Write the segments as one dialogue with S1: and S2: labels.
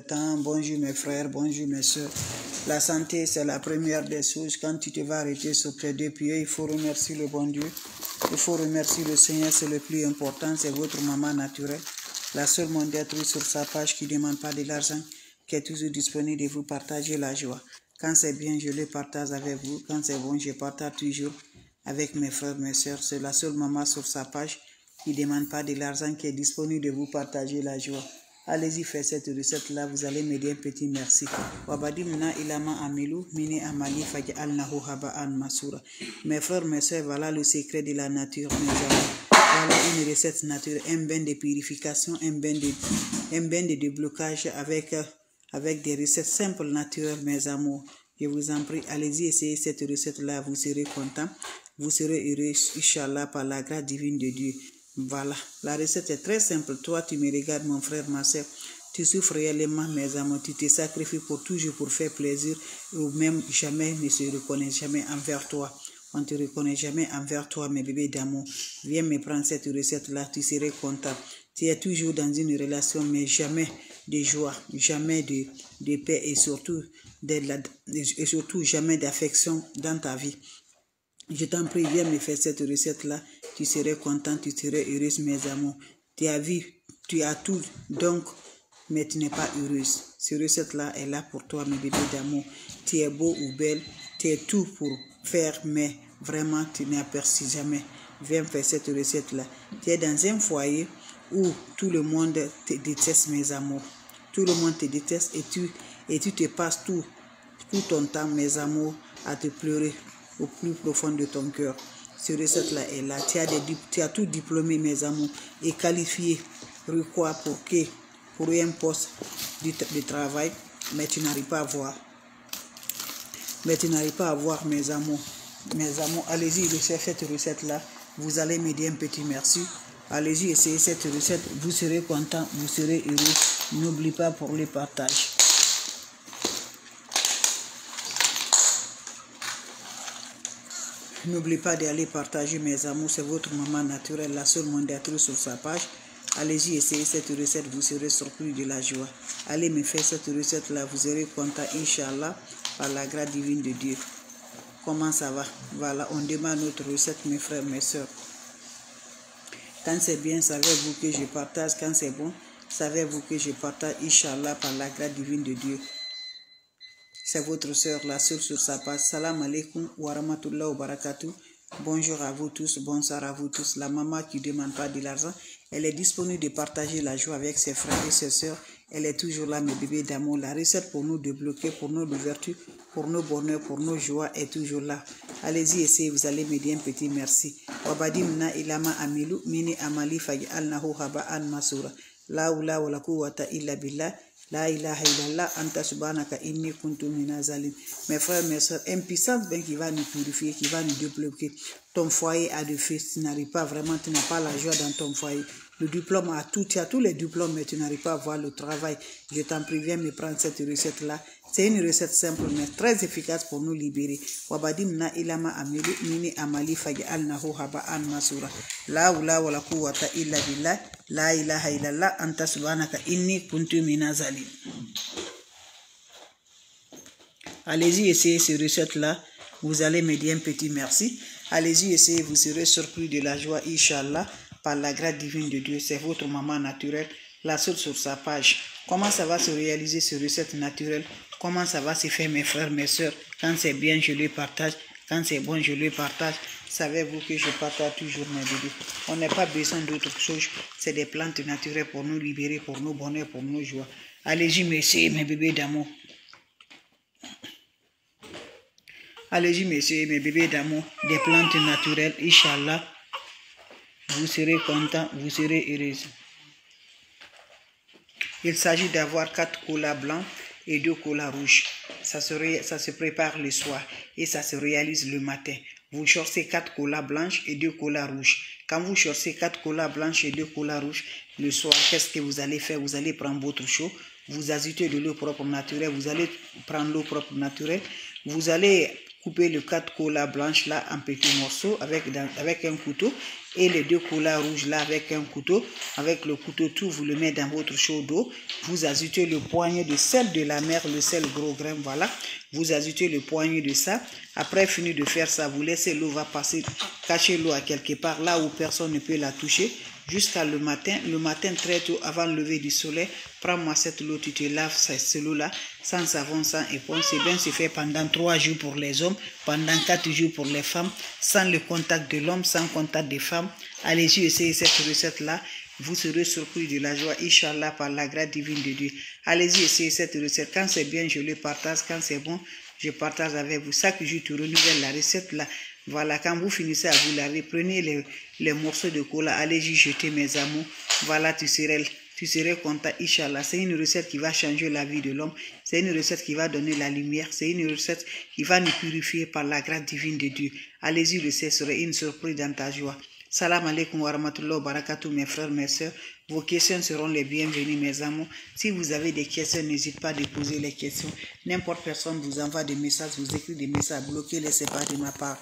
S1: temps. Bonjour mes frères, bonjour mes soeurs. La santé, c'est la première des choses. Quand tu te vas arrêter sur tes deux pieds, il faut remercier le bon Dieu. Il faut remercier le Seigneur, c'est le plus important. C'est votre maman naturelle. La seule mondiatrice sur sa page qui ne demande pas de l'argent, qui est toujours disponible de vous partager la joie. Quand c'est bien, je le partage avec vous. Quand c'est bon, je partage toujours avec mes frères, mes soeurs. C'est la seule maman sur sa page qui ne demande pas de l'argent, qui est disponible de vous partager la joie. Allez-y, faites cette recette-là, vous allez me dire un petit merci. Mes frères, mes soeurs, voilà le secret de la nature, mes amis. Voilà une recette naturelle, un bain de purification, un bain de déblocage avec des recettes simples, naturelles, mes amours. Je vous en prie, allez-y, essayez cette recette-là, vous serez content. Vous serez heureux, Inch'Allah, par la grâce divine de Dieu. Voilà, la recette est très simple. Toi, tu me regardes, mon frère, ma soeur. Tu souffres réellement, mes amours. Tu te sacrifies pour toujours, pour faire plaisir. Ou même jamais ne se reconnaît jamais envers toi. On ne te reconnaît jamais envers toi, mes bébés d'amour. Viens me prendre cette recette-là, tu serais content. Tu es toujours dans une relation, mais jamais de joie, jamais de paix et surtout jamais d'affection dans ta vie. Je t'en prie, viens me faire cette recette-là. Tu serais content, tu serais heureuse, mes amours. Tu as vu, tu as tout, donc, mais tu n'es pas heureuse. Cette recette-là est là pour toi, mes bébés d'amour. Tu es beau ou belle, tu es tout pour faire, mais vraiment, tu n'aperçois jamais. Viens faire cette recette-là. Tu es dans un foyer où tout le monde te déteste, mes amours. Tout le monde te déteste et tu te passes tout ton temps, mes amours, à te pleurer au plus profond de ton cœur. Cette recette-là est là. Tu as tout diplômé, mes amours, et qualifié pour un poste de travail, mais tu n'arrives pas à voir. Mes amours. Mes amours, allez-y, essayez cette recette-là. Vous allez me dire un petit merci. Allez-y, essayez cette recette. Vous serez content, vous serez heureux. N'oubliez pas pour le partage. N'oubliez pas d'aller partager, mes amours. C'est votre maman naturelle, la seule mondiatrice sur sa page. Allez-y, essayez cette recette. Vous serez surpris de la joie. Allez me faire cette recette-là. Vous serez content, Inch'Allah, par la grâce divine de Dieu. Comment ça va? Voilà, on demande notre recette, mes frères, mes soeurs. Quand c'est bien, savez-vous que je partage. Quand c'est bon, savez-vous que je partage, Inch'Allah, par la grâce divine de Dieu. C'est votre soeur, la seule sur sa page. Salam alaikum wa rahmatullah wa barakatuh. Bonjour à vous tous, bonsoir à vous tous. La maman qui ne demande pas de l'argent, elle est disponible de partager la joie avec ses frères et ses soeurs. Elle est toujours là, mes bébés d'amour. La recette pour nous débloquer, pour nos ouvertures, pour nos bonheurs, pour nos joies est toujours là. Allez-y, essayez, vous allez me dire un petit merci. Wabadimna ilama amilu mini amali faj'alnahu haba'an masura. La hawla wa la quwwata illa billah. La ilaha illallah anta subhanaka inni kuntu minaz zalim. Mes frères, mes soeurs, un puissant bien qui va nous purifier, qui va nous débloquer. Ton foyer a de feu, tu n'arrives pas vraiment, tu n'as pas la joie dans ton foyer. Le diplôme a tout, tu as tous les diplômes, mais tu n'arrives pas à voir le travail. Je t'en prie, viens me prendre cette recette-là. C'est une recette simple, mais très efficace pour nous libérer. Wabadimna ilama amilu mini amali faj'alnahu haba'an masura. La hawla wa la quwwata illa billah. La ilaha illallah anta subhanaka inni kuntu minaz zalim. Allez-y, essayez ces recettes-là. Vous allez me dire un petit merci. Allez-y, essayez, vous serez surpris de la joie, Inch'Allah, par la grâce divine de Dieu. C'est votre maman naturelle, la seule sur sa page. Comment ça va se réaliser, ces recettes naturelles? Comment ça va se faire, mes frères, mes soeurs? Quand c'est bien, je le partage. Quand c'est bon, je le partage. Savez-vous que je partage toujours mes bébés? On n'a pas besoin d'autre chose. C'est des plantes naturelles pour nous libérer, pour nos bonheurs, pour nos joies. Allez-y, messieurs, mes bébés d'amour. Allez-y, messieurs, mes bébés d'amour. Des plantes naturelles, Inch'Allah. Vous serez contents, vous serez heureux. Il s'agit d'avoir 4 colas blancs et 2 colas rouges. Ça se prépare le soir et ça se réalise le matin. Vous cherchez 4 colas blanches et 2 colas rouges. Quand vous cherchez 4 colas blanches et 2 colas rouges, le soir, qu'est-ce que vous allez faire? Vous allez prendre votre chaud, vous ajoutez de l'eau propre naturelle, vous allez prendre l'eau propre naturelle, vous allez couper les 4 colas blanches là en petits morceaux avec un couteau et les 2 colas rouges là avec un couteau. Avec le couteau, tout vous le mettez dans votre chaud d'eau. Vous ajoutez le poignet de sel de la mer, le sel gros grain, voilà. Vous ajoutez le poignet de ça. Après, fini de faire ça, vous laissez l'eau va passer, cachez l'eau à quelque part, là où personne ne peut la toucher, jusqu'à le matin. Le matin, très tôt, avant le lever du soleil, prends-moi cette eau, tu te laves cette eau-là, sans savon, sans éponge. C'est bien, c'est fait pendant 3 jours pour les hommes, pendant 4 jours pour les femmes, sans le contact de l'homme, sans contact des femmes. Allez-y, essayez cette recette-là. Vous serez surpris de la joie, Inch'Allah, par la grâce divine de Dieu. Allez-y, essayez cette recette. Quand c'est bien, je le partage. Quand c'est bon, je partage avec vous. Chaque jour, tu renouvelles la recette là. Voilà, quand vous finissez à vous laver, prenez les morceaux de cola, allez-y jeter mes amours. Voilà, tu serais content, Inch'Allah. C'est une recette qui va changer la vie de l'homme. C'est une recette qui va donner la lumière. C'est une recette qui va nous purifier par la grâce divine de Dieu. Allez-y, le ce serait une surprise dans ta joie. Salam alaikum wa rahmatullahi wa barakatuh, mes frères, mes soeurs. Vos questions seront les bienvenues, mes amours. Si vous avez des questions, n'hésitez pas à déposer les questions. N'importe personne vous envoie des messages, vous écrit des messages, bloquez-les, c'est pas de ma part.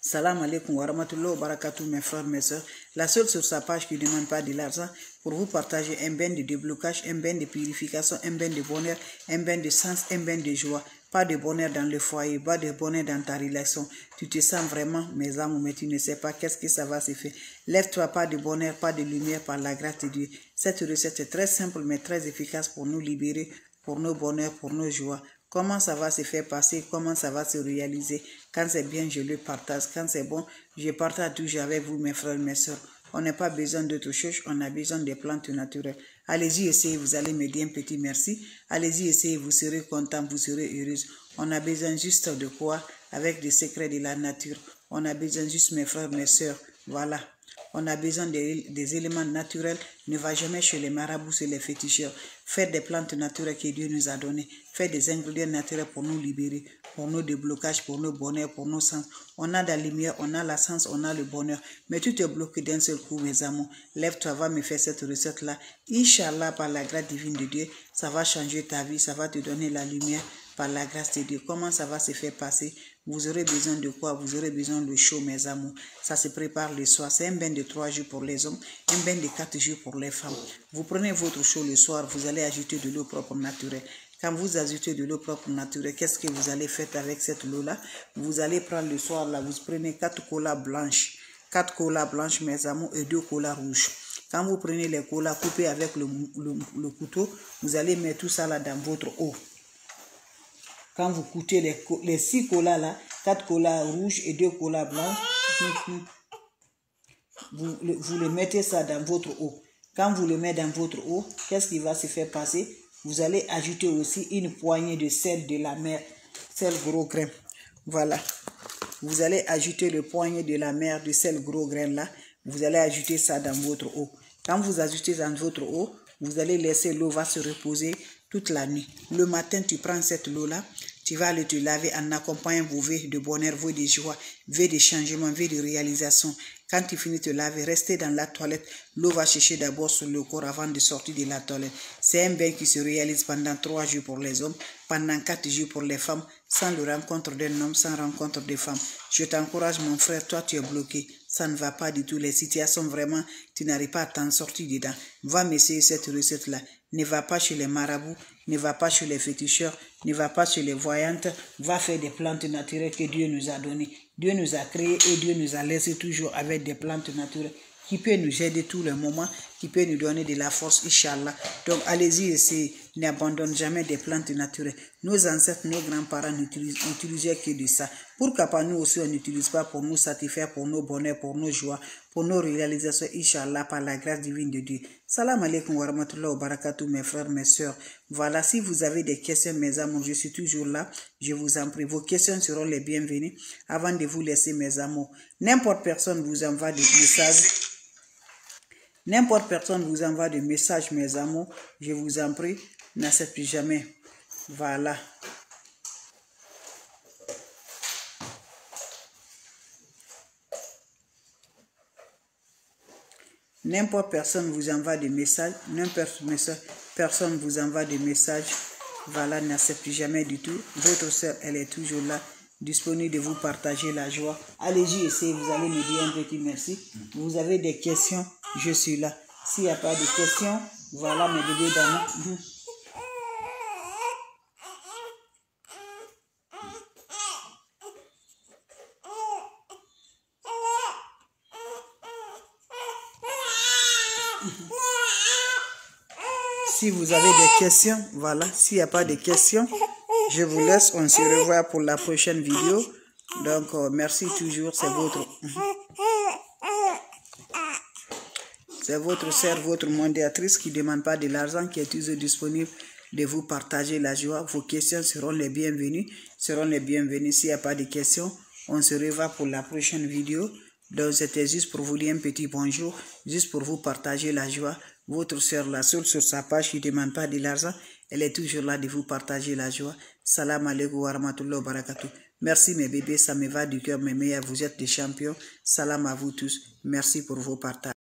S1: Salam alaikum wa rahmatullahi wa barakatuh, mes frères, mes soeurs. La seule sur sa page qui ne demande pas de l'argent pour vous partager un bain de déblocage, un bain de purification, un bain de bonheur, un bain de sens, un bain de joie. Pas de bonheur dans le foyer, pas de bonheur dans ta relation. Tu te sens vraiment, mes amours, mais tu ne sais pas qu'est-ce que ça va se faire. Lève-toi, pas de bonheur, pas de lumière par la grâce de Dieu. Cette recette est très simple, mais très efficace pour nous libérer, pour nos bonheurs, pour nos joies. Comment ça va se faire passer, comment ça va se réaliser. Quand c'est bien, je le partage. Quand c'est bon, je partage toujours avec vous, mes frères, mes soeurs. On n'a pas besoin d'autre chose, on a besoin des plantes naturelles. Allez-y, essayez, vous allez me dire un petit merci. Allez-y, essayez, vous serez content, vous serez heureuse. On a besoin juste de quoi? Avec des secrets de la nature. On a besoin juste, mes frères, mes soeurs. Voilà. On a besoin des éléments naturels. Ne va jamais chez les marabouts et les féticheurs. Faites des plantes naturelles que Dieu nous a données. Faites des ingrédients naturels pour nous libérer, pour nos déblocages, pour nos bonheurs, pour nos sens. On a de la lumière, on a la sens, on a le bonheur. Mais tout est bloqué d'un seul coup, mes amours. Lève-toi, va me faire cette recette-là. Inch'Allah, par la grâce divine de Dieu, ça va changer ta vie, ça va te donner la lumière par la grâce de Dieu. Comment ça va se faire passer? Vous aurez besoin de quoi? Vous aurez besoin de chaud, mes amours. Ça se prépare le soir. C'est un bain de 3 jours pour les hommes, un bain de 4 jours pour les femmes. Vous prenez votre chaud le soir, vous allez ajouter de l'eau propre naturelle. Quand vous ajoutez de l'eau propre naturelle, qu'est-ce que vous allez faire avec cette eau-là? Vous allez prendre le soir, là, vous prenez 4 colas blanches. 4 colas blanches, mes amours, et 2 colas rouges. Quand vous prenez les colas coupés avec le couteau, vous allez mettre tout ça là dans votre eau. Quand vous coûtez les 6 colas là, 4 colas rouges et 2 colas blancs, vous le mettez ça dans votre eau. Quand vous le mettez dans votre eau, qu'est-ce qui va se faire passer? Vous allez ajouter aussi une poignée de sel de la mer, sel gros grain. Voilà. Vous allez ajouter le poignet de la mer de sel gros grain là. Vous allez ajouter ça dans votre eau. Quand vous ajoutez dans votre eau, vous allez laisser l'eau va se reposer toute la nuit. Le matin, tu prends cette eau-là, tu vas aller te laver en accompagnant vos vœux de bonheur, vœux de joie, vœux de changement, vœux de réalisation. Quand tu finis de te laver, restez dans la toilette. L'eau va sécher d'abord sur le corps avant de sortir de la toilette. C'est un bain qui se réalise pendant 3 jours pour les hommes, pendant 4 jours pour les femmes, sans le rencontre d'un homme, sans rencontre de femmes. Je t'encourage, mon frère, toi tu es bloqué. Ça ne va pas du tout. Les situations vraiment, tu n'arrives pas à t'en sortir dedans. Va m'essayer cette recette-là. Ne va pas chez les marabouts, ne va pas chez les féticheurs, ne va pas chez les voyantes. Va faire des plantes naturelles que Dieu nous a données. Dieu nous a créés et Dieu nous a laissé toujours avec des plantes naturelles qui peut nous aider tous les moments, qui peut nous donner de la force, Inch'Allah. Donc allez-y essayez, n'abandonne jamais des plantes naturelles. Nos ancêtres, nos grands-parents n'utilisaient que de ça. Pourquoi pas nous aussi on n'utilise pas pour nous satisfaire, pour nos bonheurs, pour nos joies, pour nos réalisations, Inch'Allah, par la grâce divine de Dieu. Salam alaikum wa rahmatullahi wa barakatuh, mes frères, mes soeurs. Voilà, si vous avez des questions, mes amours, je suis toujours là. Je vous en prie, vos questions seront les bienvenues. Avant de vous laisser, mes amours, n'importe personne vous envoie des messages. N'importe personne vous envoie des messages, mes amours. Je vous en prie, n'acceptez jamais. Voilà. N'importe personne vous envoie des messages. N'importe personne vous envoie des messages. Voilà, n'acceptez jamais du tout. Votre soeur, elle est toujours là. disponible de vous partager la joie. Allez-y, essayez, vous allez me dire un petit merci. Vous avez des questions, je suis là. S'il n'y a pas de questions, voilà mes bébés d'amour. Si vous avez des questions, voilà. S'il n'y a pas de questions, je vous laisse. On se revoit pour la prochaine vidéo. Donc, merci toujours. C'est votre sœur, votre modératrice qui ne demande pas de l'argent, qui est toujours disponible de vous partager la joie. Vos questions seront les bienvenues. S'il n'y a pas de questions, on se revoit pour la prochaine vidéo. Donc, c'était juste pour vous dire un petit bonjour, juste pour vous partager la joie. Votre sœur, la seule sur sa page qui ne demande pas de l'argent, elle est toujours là de vous partager la joie. Salam alaikum wa rahmatullahi wa barakatuh. Merci mes bébés, ça me va du cœur, mes meilleurs, vous êtes des champions. Salam à vous tous. Merci pour vos partages.